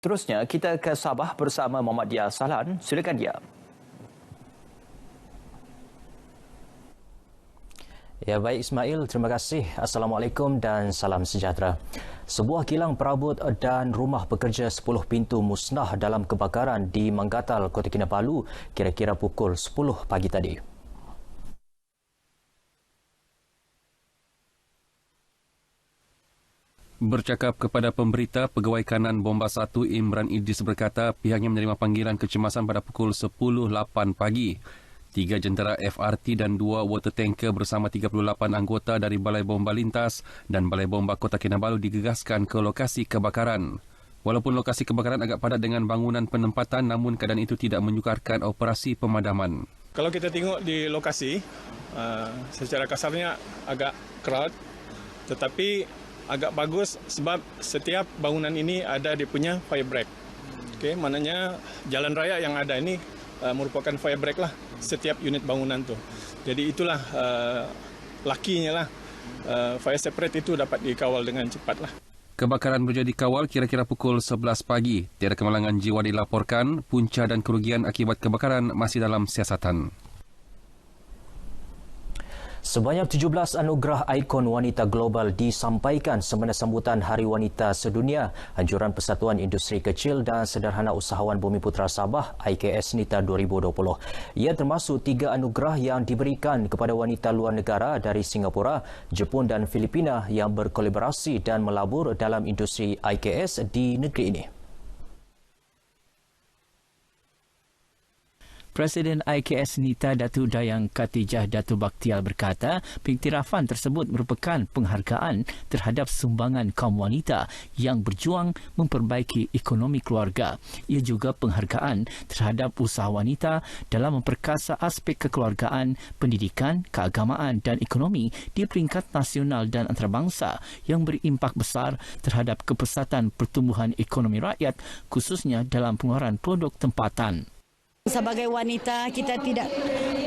Terusnya, kita ke Sabah bersama Muhammad Dia Sahlan. Silakan dia. Ya, baik Ismail, terima kasih. Assalamualaikum dan salam sejahtera. Sebuah kilang perabot dan rumah pekerja 10 pintu musnah dalam kebakaran di Manggatal, Kota Kinabalu kira-kira pukul 10 pagi tadi. Bercakap kepada pemberita, Pegawai Kanan Bomba 1 Imran Idris berkata pihaknya menerima panggilan kecemasan pada pukul 10.08 pagi. 3 jentera FRT dan 2 water tanker bersama 38 anggota dari Balai Bomba Lintas dan Balai Bomba Kota Kinabalu digegaskan ke lokasi kebakaran. Walaupun lokasi kebakaran agak padat dengan bangunan penempatan, namun keadaan itu tidak menyukarkan operasi pemadaman. Kalau kita tengok di lokasi, secara kasarnya agak crowd, tetapi agak bagus sebab setiap bangunan ini ada dia punya fire break. Okey, maknanya jalan raya yang ada ini merupakan fire break lah setiap unit bangunan tu. Jadi itulah lakinya lah fire separate itu dapat dikawal dengan cepat lah. Kebakaran berjadi kawal kira-kira pukul 11 pagi. Tiada kemalangan jiwa dilaporkan. Punca dan kerugian akibat kebakaran masih dalam siasatan. Sebanyak 17 anugerah ikon wanita global disampaikan semasa sambutan Hari Wanita Sedunia. Anjuran Persatuan Industri Kecil dan Sederhana Usahawan Bumiputera Sabah IKS NITA 2020. Ia termasuk 3 anugerah yang diberikan kepada wanita luar negara dari Singapura, Jepun dan Filipina yang berkolaborasi dan melabur dalam industri IKS di negeri ini. Presiden IKS NITA Datuk Dayang Khatijah Datuk Bakhtiar berkata, pengiktirafan tersebut merupakan penghargaan terhadap sumbangan kaum wanita yang berjuang memperbaiki ekonomi keluarga. Ia juga penghargaan terhadap usaha wanita dalam memperkasa aspek kekeluargaan, pendidikan, keagamaan dan ekonomi di peringkat nasional dan antarabangsa yang berimpak besar terhadap kepesatan pertumbuhan ekonomi rakyat, khususnya dalam pengeluaran produk tempatan. Sebagai wanita, kita tidak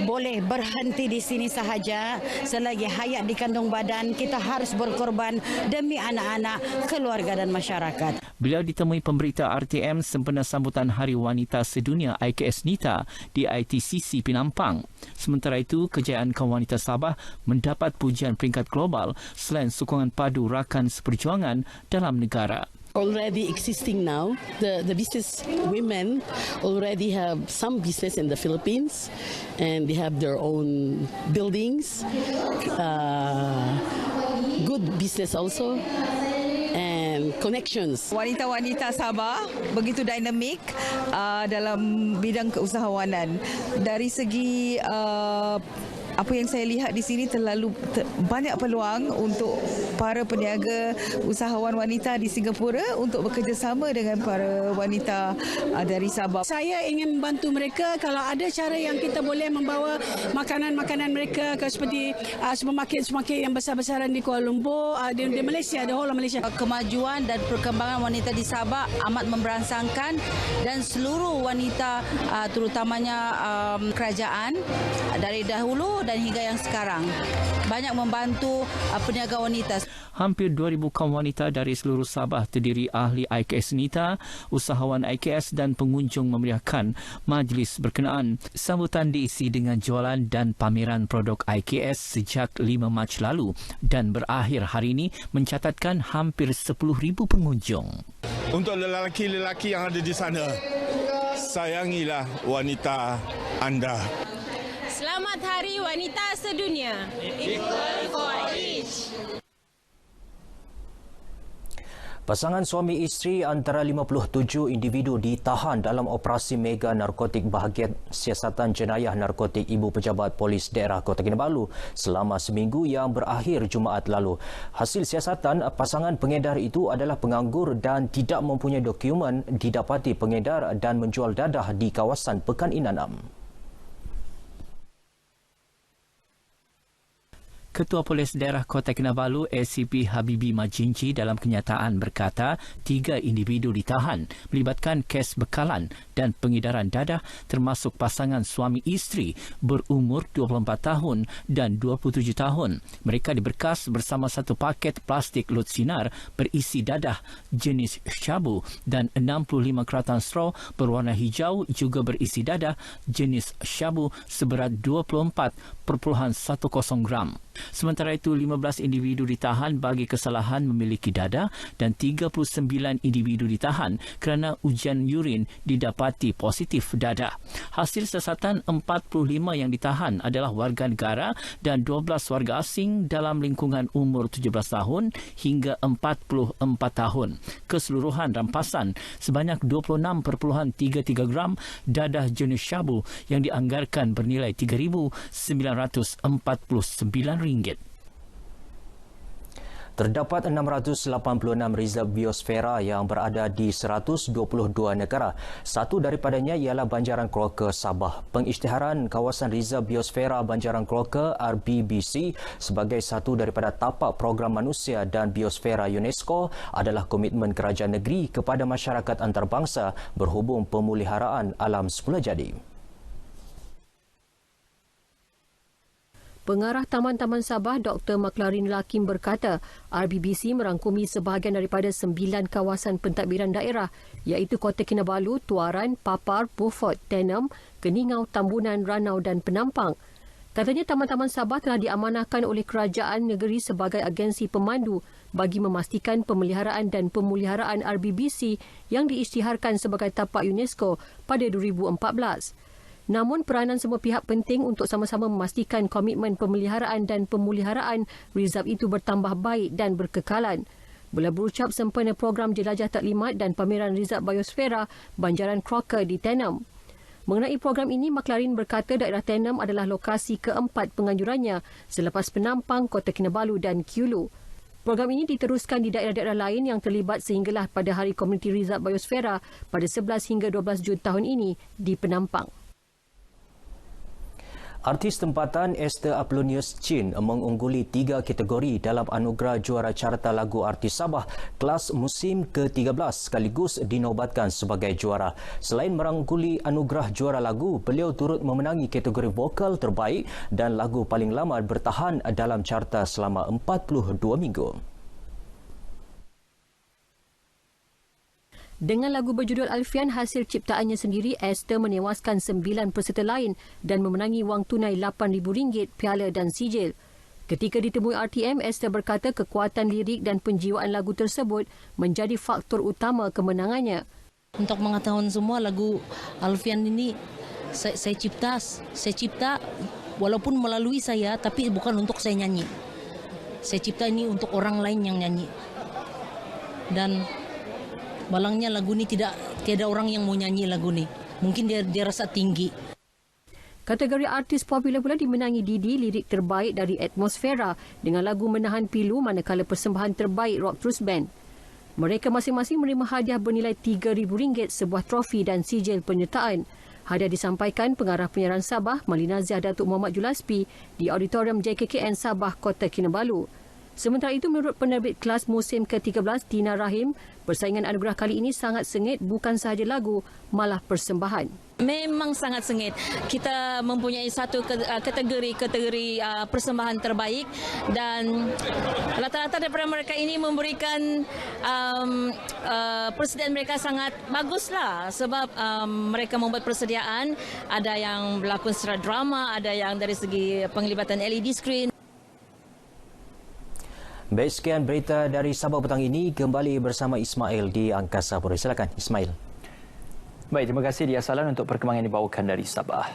boleh berhenti di sini sahaja. Selagi hayat di kandung badan, kita harus berkorban demi anak-anak, keluarga dan masyarakat. Beliau ditemui pemberita RTM sempena sambutan Hari Wanita Sedunia IKS NITA di ITCC Penampang. Sementara itu, kejayaan kaum wanita Sabah mendapat pujian peringkat global selain sokongan padu rakan seperjuangan dalam negara. Already existing now, the business women already have some business in the Philippines, and they have their own buildings, good business also, and connections. Wanita-wanita Sabah begitu dinamik dalam bidang keusahawanan. Dari segi apa yang saya lihat di sini banyak peluang untuk para peniaga usahawan wanita di Singapura untuk bekerjasama dengan para wanita dari Sabah. Saya ingin membantu mereka kalau ada cara yang kita boleh membawa makanan-makanan mereka ke seperti supermarket yang besar-besaran di Kuala Lumpur, di Malaysia, the whole of Malaysia. Kemajuan dan perkembangan wanita di Sabah amat memberangsangkan dan seluruh wanita terutamanya kerajaan dari dahulu dan hingga yang sekarang banyak membantu peniaga wanita. Hampir 2,000 kaum wanita dari seluruh Sabah terdiri ahli IKS NITA, usahawan IKS dan pengunjung memeriahkan majlis berkenaan. Sambutan diisi dengan jualan dan pameran produk IKS sejak 5 Mac lalu dan berakhir hari ini mencatatkan hampir 10,000 pengunjung. Untuk lelaki-lelaki yang ada di sana, sayangilah wanita anda. Selamat Hari Wanita Sedunia. Equal for each. Pasangan suami isteri antara 57 individu ditahan dalam operasi mega narkotik bahagian siasatan jenayah narkotik Ibu Pejabat Polis Daerah Kota Kinabalu selama seminggu yang berakhir Jumaat lalu. Hasil siasatan, pasangan pengedar itu adalah penganggur dan tidak mempunyai dokumen, didapati pengedar dan menjual dadah di kawasan Pekan Inanam. Ketua Polis Daerah Kota Kinabalu ACP Habibi Majinci dalam kenyataan berkata 3 individu ditahan melibatkan kes bekalan dan pengedaran dadah termasuk pasangan suami isteri berumur 24 tahun dan 27 tahun. Mereka diberkas bersama satu paket plastik lut sinar berisi dadah jenis syabu dan 65 keratan straw berwarna hijau juga berisi dadah jenis syabu seberat 24.10 gram. Sementara itu, 15 individu ditahan bagi kesalahan memiliki dadah dan 39 individu ditahan kerana ujian urin didapati positif dadah. Hasil siasatan 45 yang ditahan adalah warga negara dan 12 warga asing dalam lingkungan umur 17 tahun hingga 44 tahun. Keseluruhan rampasan sebanyak 26.33 gram dadah jenis syabu yang dianggarkan bernilai RM3,949. Terdapat 686 rezerv biosfera yang berada di 122 negara. Satu daripadanya ialah Banjaran Keroka Sabah. Pengisytiharan kawasan rezerv biosfera Banjaran Keroka RBBC sebagai satu daripada tapak program manusia dan biosfera UNESCO adalah komitmen kerajaan negeri kepada masyarakat antarabangsa berhubung pemuliharaan alam semula jadi. Pengarah Taman-Taman Sabah Dr. Maklarin Lakim berkata, RBBC merangkumi sebahagian daripada 9 kawasan pentadbiran daerah iaitu Kota Kinabalu, Tuaran, Papar, Beaufort, Tenem, Keningau, Tambunan, Ranau dan Penampang. Katanya Taman-Taman Sabah telah diamanahkan oleh kerajaan negeri sebagai agensi pemandu bagi memastikan pemeliharaan dan pemuliharaan RBBC yang diisytiharkan sebagai tapak UNESCO pada 2014. Namun peranan semua pihak penting untuk sama-sama memastikan komitmen pemeliharaan dan pemuliharaan rezerv itu bertambah baik dan berkekalan. Beliau berucap sempena program Jelajah Taklimat dan pameran rezerv biosfera Banjaran Keroka di Tenem. Mengenai program ini, Maklarin berkata daerah Tenem adalah lokasi keempat penganjurannya selepas Penampang, Kota Kinabalu dan Kiulu. Program ini diteruskan di daerah-daerah lain yang terlibat sehinggalah pada Hari Komuniti Rezerv Biosfera pada 11 hingga 12 Jun tahun ini di Penampang. Artis tempatan Esther Apollonius Chin mengungguli 3 kategori dalam anugerah juara carta lagu artis Sabah kelas musim ke-13 sekaligus dinobatkan sebagai juara. Selain mengungguli anugerah juara lagu, beliau turut memenangi kategori vokal terbaik dan lagu paling lama bertahan dalam carta selama 42 minggu. Dengan lagu berjudul Alfian hasil ciptaannya sendiri, Esther menewaskan 9 peserta lain dan memenangi wang tunai RM8,000, piala dan sijil. Ketika ditemui RTM, Esther berkata kekuatan lirik dan penjiwaan lagu tersebut menjadi faktor utama kemenangannya. Untuk mengetahui semua lagu Alfian ini saya cipta walaupun melalui saya, tapi bukan untuk saya nyanyi. Saya cipta ini untuk orang lain yang nyanyi. Dan malangnya lagu ini tiada orang yang mau nyanyi lagu ini. Mungkin dia rasa tinggi. Kategori artis popular pula dimenangi Didi lirik terbaik dari Atmosfera dengan lagu Menahan Pilu, manakala persembahan terbaik Rock Truth Band. Mereka masing-masing menerima hadiah bernilai RM3,000, sebuah trofi dan sijil penyertaan. Hadiah disampaikan Pengarah Penyiaran Sabah Malinaziah Datuk Muhammad Julaspi di Auditorium JKKN Sabah, Kota Kinabalu. Sementara itu, menurut penerbit kelas musim ke-13 Tina Rahim, persaingan anugerah kali ini sangat sengit, bukan sahaja lagu, malah persembahan. Memang sangat sengit. Kita mempunyai satu kategori persembahan terbaik dan rata-rata daripada mereka ini memberikan persediaan mereka sangat baguslah sebab mereka membuat persediaan, ada yang berlakon secara drama, ada yang dari segi penglibatan LED screen. Baik, sekian berita dari Sabah petang ini. Kembali bersama Ismail di Angkasa Pura. Silakan Ismail. Baik, terima kasih Dia Salan untuk perkembangan yang dibawakan dari Sabah.